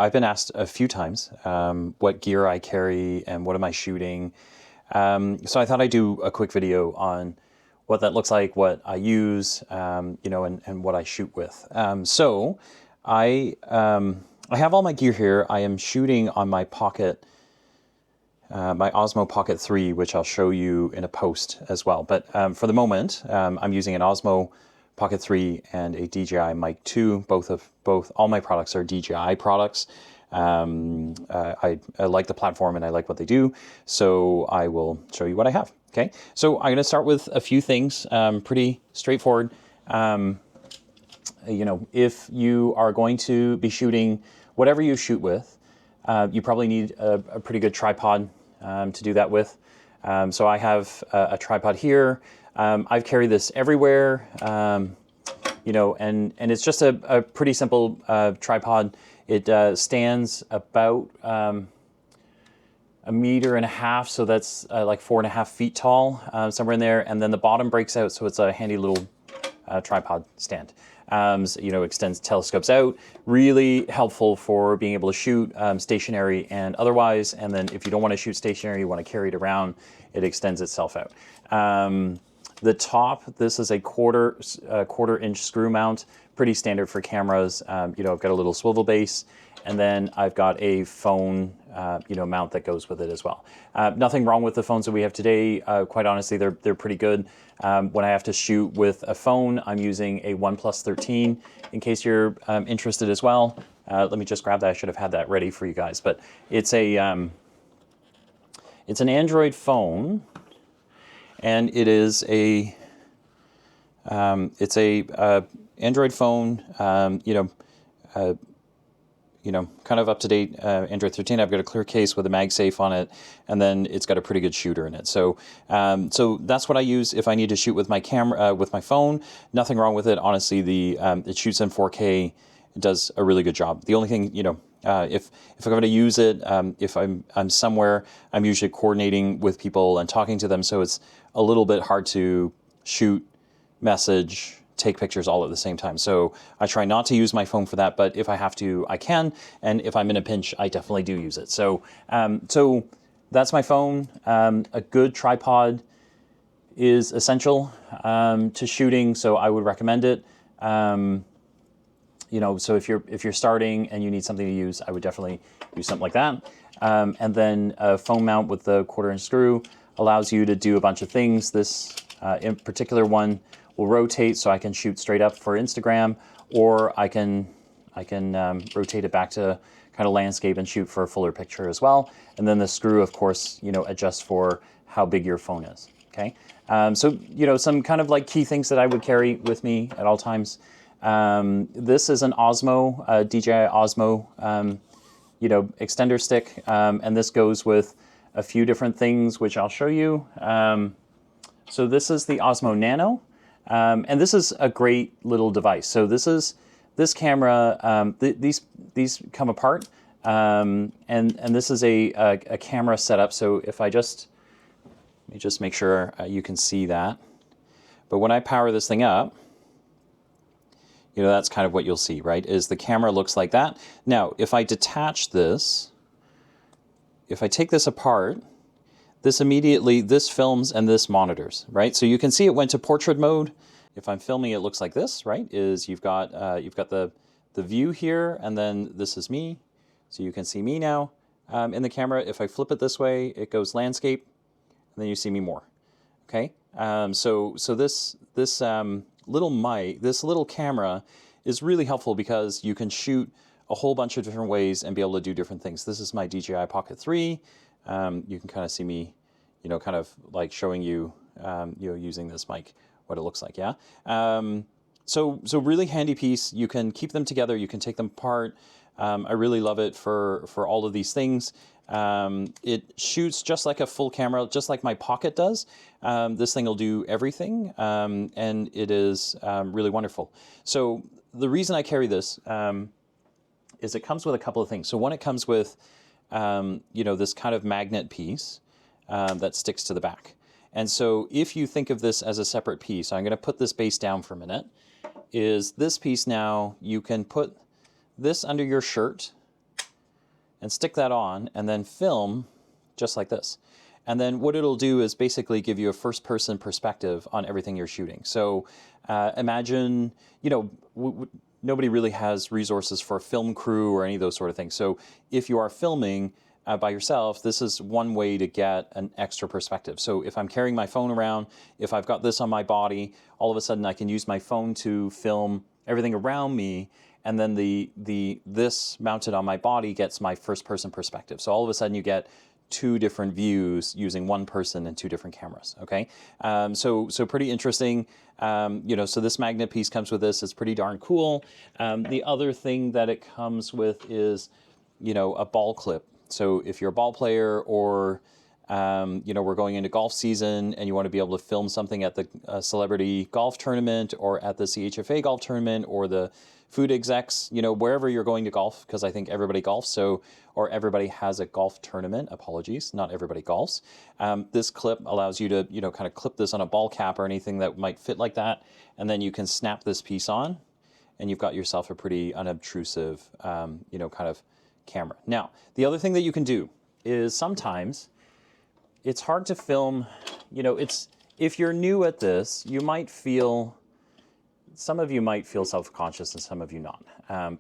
I've been asked a few times what gear I carry and what am I shooting. So I thought I'd do a quick video on what that looks like, what I use, and what I shoot with. So I have all my gear here. I am shooting on my Pocket, my Osmo Pocket 3, which I'll show you in a post as well. But for the moment, I'm using an Osmo Pocket 3 and a DJI Mic 2. All my products are DJI products. I like the platform and I like what they do, so I will show you what I have. Okay, so I'm going to start with a few things, pretty straightforward. If you are going to be shooting whatever you shoot with, you probably need a pretty good tripod to do that with. So I have a tripod here. I've carried this everywhere, and it's just a pretty simple tripod. It stands about 1.5 meters, so that's like 4.5 feet tall, somewhere in there. And then the bottom breaks out, so it's a handy little tripod stand. Extends telescopes out, really helpful for being able to shoot stationary and otherwise. And then if you don't want to shoot stationary, you want to carry it around, it extends itself out. The top, this is a quarter inch screw mount, pretty standard for cameras. I've got a little swivel base, and then I've got a phone, mount that goes with it as well. Nothing wrong with the phones that we have today. Quite honestly, they're pretty good. When I have to shoot with a phone, I'm using a OnePlus 13, in case you're interested as well. Let me just grab that. I should have had that ready for you guys. But it's an Android phone, and it is a Android phone. Kind of up to date Android 13. I've got a clear case with a MagSafe on it, and then it's got a pretty good shooter in it. So that's what I use if I need to shoot with my camera, with my phone. Nothing wrong with it. Honestly, it shoots in 4K. It does a really good job. The only thing, if I'm going to use it, if I'm somewhere, I'm usually coordinating with people and talking to them, so it's a little bit hard to shoot, message, take pictures all at the same time. So I try not to use my phone for that, but if I have to, I can. And if I'm in a pinch, I definitely do use it. So that's my phone. A good tripod is essential to shooting, so I would recommend it. So if you're starting and you need something to use, I would definitely use something like that. And then a phone mount with the 1/4 inch screw allows you to do a bunch of things. This in particular one will rotate, so I can shoot straight up for Instagram, or I can rotate it back to kind of landscape and shoot for a fuller picture as well. And then the screw, of course, adjusts for how big your phone is. Okay, so some kind of like key things that I would carry with me at all times. This is an Osmo, DJI Osmo, extender stick, and this goes with a few different things, which I'll show you. So this is the Osmo Nano. And this is a great little device. So this camera, these come apart, and this is a camera setup. So if let me just make sure you can see that. But when I power this thing up, that's kind of what you'll see, right? Is the camera looks like that. Now, if I detach this, if I take this apart, this films and this monitors, right? So you can see it went to portrait mode. If I'm filming, it looks like this, right? You've got the view here, and then this is me. So you can see me now in the camera. If I flip it this way, it goes landscape, and then you see me more. Okay. So this little mic, this little camera is really helpful because you can shoot a whole bunch of different ways and be able to do different things. This is my DJI Pocket 3. You can kind of see me, kind of like showing you, using this mic, what it looks like, yeah? So really handy piece. You can keep them together. You can take them apart. I really love it for all of these things. It shoots just like a full camera, just like my Pocket does. This thing will do everything, and it is really wonderful. So the reason I carry this is it comes with a couple of things. So one, it comes with this kind of magnet piece that sticks to the back. And so if you think of this as a separate piece, I'm going to put this base down for a minute, is this piece now, you can put this under your shirt, and stick that on and then film just like this. And then what it'll do is basically give you a first-person perspective on everything you're shooting. So imagine, nobody really has resources for a film crew or any of those sort of things. So if you are filming by yourself, this is one way to get an extra perspective. So if I'm carrying my phone around, if I've got this on my body, all of a sudden I can use my phone to film everything around me, and then this mounted on my body gets my first-person perspective. So all of a sudden you get two different views using one person and two different cameras. Okay, so pretty interesting. So this magnet piece comes with this. It's pretty darn cool. The other thing that it comes with is, a ball clip. So if you're a ball player, or we're going into golf season and you want to be able to film something at the celebrity golf tournament, or at the CHFA golf tournament, or the food execs, wherever you're going to golf, because I think everybody golfs, or everybody has a golf tournament. Apologies, not everybody golfs. This clip allows you to, kind of clip this on a ball cap or anything that might fit like that, and then you can snap this piece on, and you've got yourself a pretty unobtrusive, kind of camera. Now, the other thing that you can do is sometimes it's hard to film, if you're new at this, some of you might feel self-conscious and some of you not.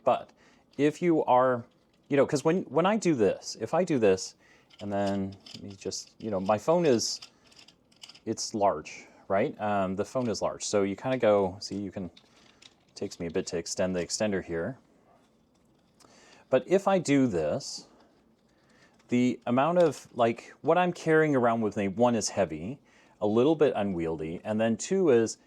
But if you are, because when I do this, if I do this, and then let me just, my phone it's large, right? The phone is large. So you kind of go, see, it takes me a bit to extend the extender here. But if I do this, the amount of, what I'm carrying around with me, one, is heavy, a little bit unwieldy, and then two is,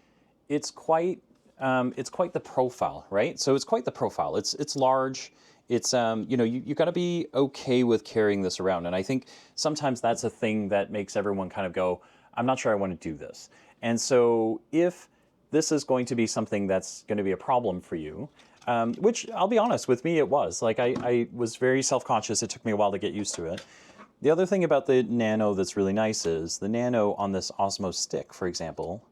it's quite the profile, right? So it's quite the profile. It's large. It's you got to be okay with carrying this around, and I think sometimes that's a thing that makes everyone kind of go, I'm not sure I want to do this. And so if this is going to be something that's going to be a problem for you, which I'll be honest, with me it was. I was very self-conscious. It took me a while to get used to it. The other thing about the Nano that's really nice is the Nano on this Osmo stick, for example,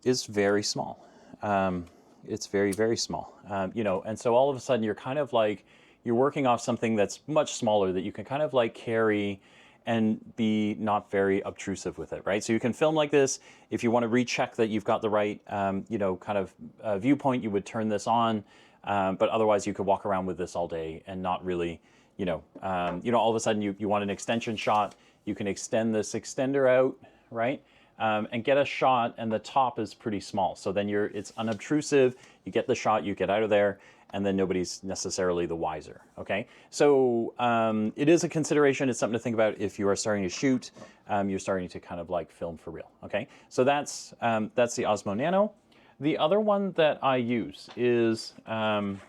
is very small. It's very, very small. And so all of a sudden you're kind of you're working off something that's much smaller that you can kind of carry and be not very obtrusive with it, right? So you can film like this. If you want to recheck that you've got the right, viewpoint, you would turn this on. But otherwise you could walk around with this all day and not really, all of a sudden you want an extension shot. You can extend this extender out, right? And get a shot, and the top is pretty small. So then it's unobtrusive, you get the shot, you get out of there, and then nobody's necessarily the wiser, okay? So it is a consideration. It's something to think about if you are starting to shoot, you're starting to kind of film for real, okay? So that's the Osmo Nano. The other one that I use is, and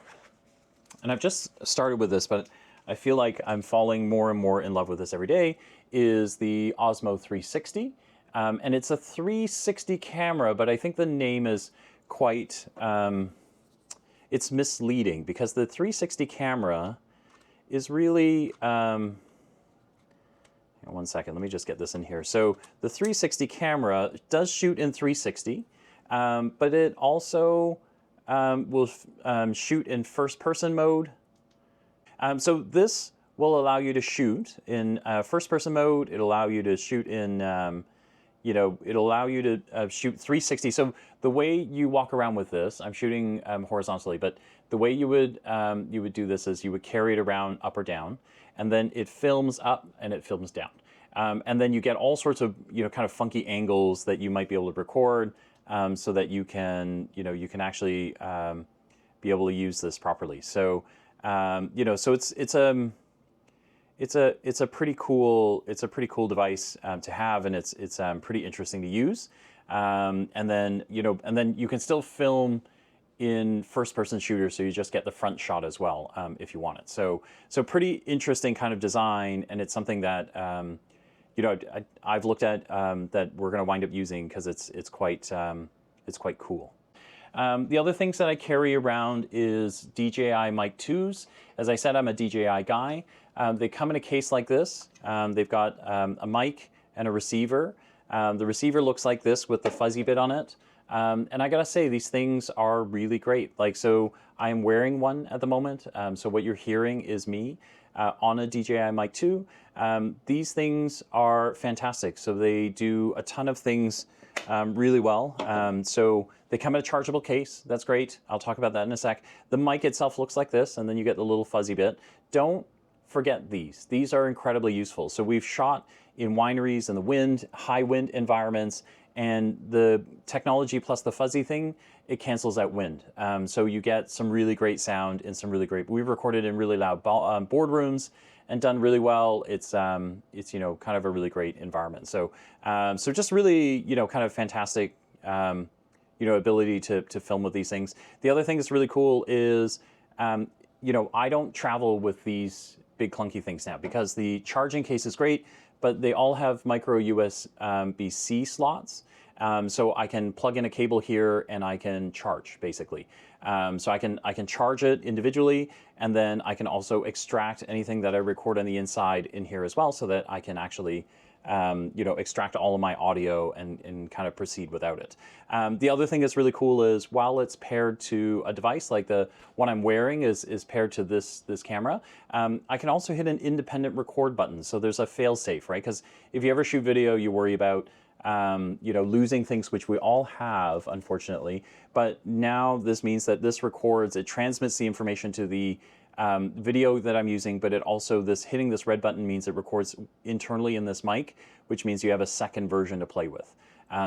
I've just started with this, but I feel like I'm falling more and more in love with this every day, is the Osmo 360. And it's a 360 camera, but I think the name is quite, it's misleading, because the 360 camera is really, one second, let me just get this in here. So the 360 camera does shoot in 360, but it also will shoot in first-person mode. So this will allow you to shoot in first-person mode. It'll allow you to shoot in it'll allow you to shoot 360. So the way you walk around with this, I'm shooting horizontally, but the way you would do this is you would carry it around up or down, and then it films up and it films down. And then you get all sorts of, kind of funky angles that you might be able to record, so that you can actually be able to use this properly. So, so it's a pretty cool device to have, and it's pretty interesting to use. And then you can still film in first-person shooter, so you just get the front shot as well, if you want it. So pretty interesting kind of design, and it's something that I've looked at, that we're going to wind up using, because it's quite cool. The other things that I carry around is DJI Mic 2s. As I said, I'm a DJI guy. They come in a case like this. They've got a mic and a receiver. The receiver looks like this with the fuzzy bit on it. And I gotta say, these things are really great. Like, so I'm wearing one at the moment. So what you're hearing is me on a DJI Mic 2. These things are fantastic. So they do a ton of things really well. So they come in a chargeable case. That's great. I'll talk about that in a sec. The mic itself looks like this, and then you get the little fuzzy bit. Don't forget these. These are incredibly useful. So we've shot in wineries in the wind, high wind environments, and the technology plus the fuzzy thing, it cancels out wind. So you get some really great sound and some really great, we've recorded in really loud boardrooms and done really well. It's you know, kind of a really great environment. So so just really, you know, kind of fantastic you know, ability to film with these things. The other thing that's really cool is you know, I don't travel with these big clunky things now because the charging case is great, but they all have micro USB-C slots. So I can plug in a cable here and I can charge basically. So I can charge it individually, and then I can also extract anything that I record on the inside in here as well, so that I can actually you know, extract all of my audio and kind of proceed without it. The other thing that's really cool is while it's paired to a device, like the one I'm wearing is paired to this camera, I can also hit an independent record button. So there's a fail safe, right? Because if you ever shoot video, you worry about you know, losing things, which we all have, unfortunately. But now this means that this records, it transmits the information to the video that I'm using, but it also, hitting this red button means it records internally in this mic, which means you have a second version to play with.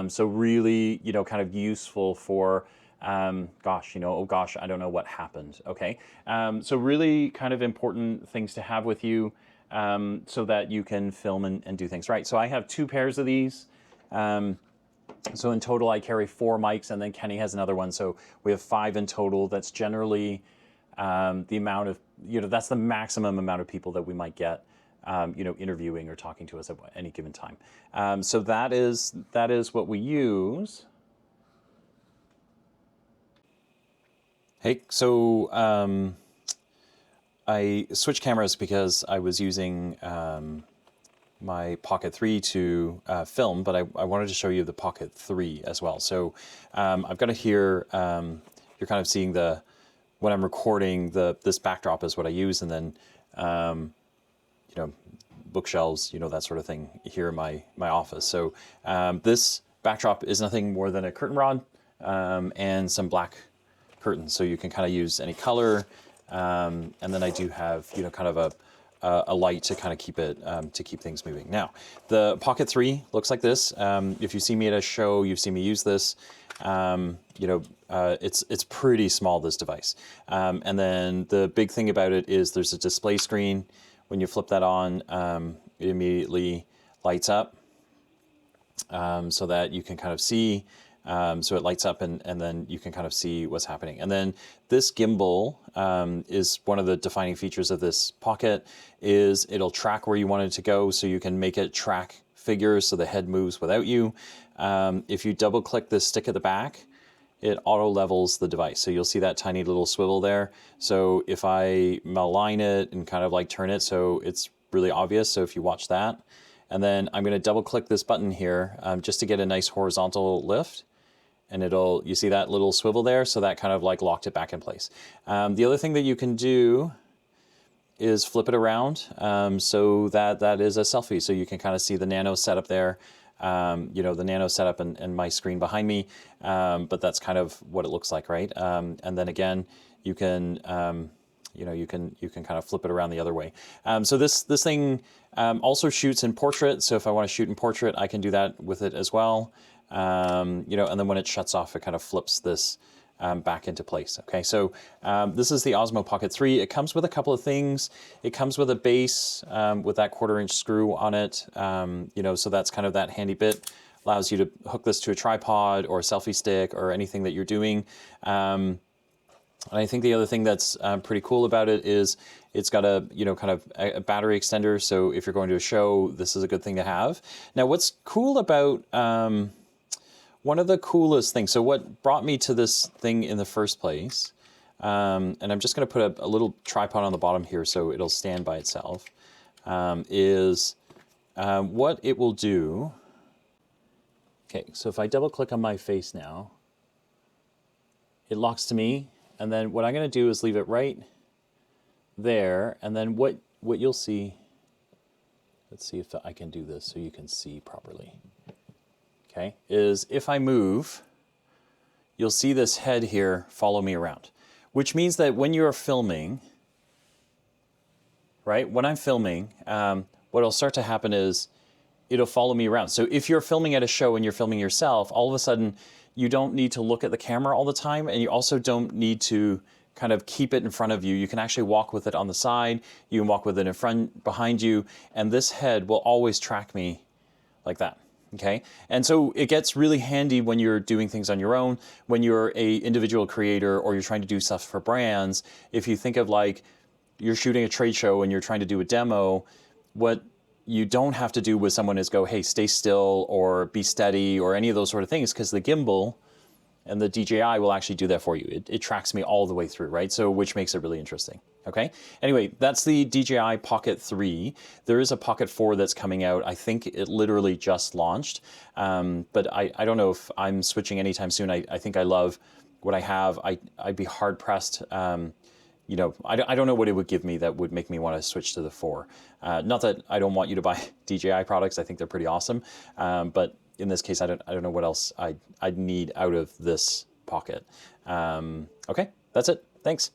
So really, you know, kind of useful for, gosh, you know, oh gosh, I don't know what happened, okay? So really kind of important things to have with you so that you can film and do things right. So I have 2 pairs of these. So in total, I carry 4 mics, and then Kenny has another one. So we have 5 in total. That's generally the amount of, you know, that's the maximum amount of people that we might get, you know, interviewing or talking to us at any given time. So that is what we use. Hey, so I switched cameras because I was using my Pocket 3 to film, but I wanted to show you the Pocket 3 as well. So I've got it here. You're kind of seeing when I'm recording, this backdrop is what I use, and then you know, bookshelves, you know, that sort of thing here in my office. So this backdrop is nothing more than a curtain rod and some black curtains. So you can kind of use any color, and then I do have, you know, kind of a light to kind of keep it to keep things moving. Now, the Pocket 3 looks like this. If you see me at a show, you've seen me use this. You know, it's pretty small, this device. And then the big thing about it is there's a display screen. When you flip that on, it immediately lights up so that you can kind of see. So it lights up and then you can kind of see what's happening. And then this gimbal is one of the defining features of this Pocket, is it'll track where you want it to go, so you can make it track figures so the head moves without you. If you double click this stick at the back, it auto levels the device. So you'll see that tiny little swivel there. So if I align it and kind of like turn it so it's really obvious, so if you watch that, and then I'm going to double click this button here just to get a nice horizontal lift. And you see that little swivel there? So that kind of like locked it back in place. The other thing that you can do is flip it around so that is a selfie. So you can kind of see the Nano setup there, you know, the Nano setup and my screen behind me. But that's kind of what it looks like, right? And then again, you can, you know, you can kind of flip it around the other way. So this thing also shoots in portrait. So if I want to shoot in portrait, I can do that with it as well. You know, and then when it shuts off, it kind of flips this back into place. Okay, so this is the Osmo Pocket 3. It comes with a couple of things. It comes with a base with that 1/4-inch screw on it. You know, so that's kind of that handy bit. Allows you to hook this to a tripod or a selfie stick or anything that you're doing. And I think the other thing that's pretty cool about it is it's got a, you know, kind of a battery extender. So if you're going to a show, this is a good thing to have. Now, what's cool about one of the coolest things, so what brought me to this thing in the first place, and I'm just going to put a little tripod on the bottom here so it'll stand by itself, is what it will do. Okay, so if I double click on my face now, it locks to me. And then what I'm going to do is leave it right there. And then what you'll see, let's see if I can do this so you can see properly. Okay, is if I move, you'll see this head here follow me around, which means that when you're filming, right, when I'm filming, what'll start to happen is it'll follow me around. So if you're filming at a show and you're filming yourself, all of a sudden you don't need to look at the camera all the time, and you also don't need to kind of keep it in front of you. You can actually walk with it on the side, you can walk with it in front, behind you, and this head will always track me like that. Okay, and so it gets really handy when you're doing things on your own, when you're a individual creator or you're trying to do stuff for brands. If you think of like you're shooting a trade show and you're trying to do a demo, what you don't have to do with someone is go, hey, stay still or be steady or any of those sort of things, because the gimbal and the DJI will actually do that for you. It tracks me all the way through, right? So which makes it really interesting. Okay. Anyway, that's the DJI Pocket 3. There is a Pocket 4 that's coming out. I think it literally just launched, but I don't know if I'm switching anytime soon. I think I love what I have. I'd be hard pressed. You know, I don't know what it would give me that would make me want to switch to the 4. Not that I don't want you to buy DJI products. I think they're pretty awesome. But in this case, I don't know what else I'd need out of this Pocket. Okay, that's it. Thanks.